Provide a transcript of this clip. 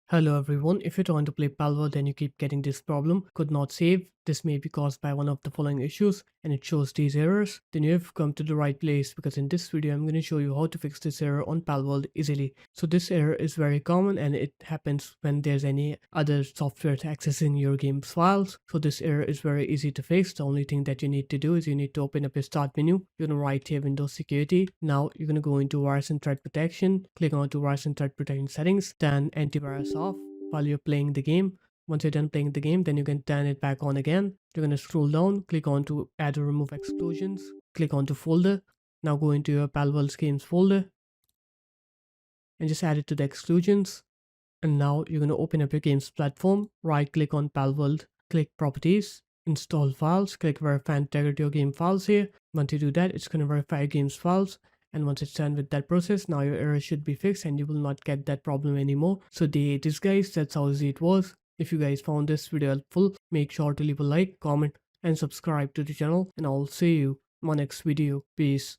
Hello everyone, if you're trying to play Palworld and you keep getting this problem, could not save, this may be caused by one of the following issues and it shows these errors, then you have come to the right place because in this video I'm going to show you how to fix this error on Palworld easily. So this error is very common and it happens when there's any other software accessing your game's files. So this error is very easy to fix. The only thing that you need to do is you need to open up your start menu. You're going to right here Windows Security. Now you're going to go into Virus and Threat Protection, click on to Virus and Threat Protection settings, then antivirus off while you're playing the game. Once you're done playing the game, then you can turn it back on again. You're going to scroll down, click on to add or remove exclusions, click on to folder. Now go into your Palworld games folder and just add it to the exclusions. And now you're going to open up your games platform, right click on Palworld, click properties, install files, click verify integrity of game files here. Once you do that, it's going to verify your games files. And once it's done with that process, now your error should be fixed and you will not get that problem anymore. So there it is guys, that's how easy it was. If you guys found this video helpful, make sure to leave a like, comment and subscribe to the channel, and I'll see you in my next video. Peace.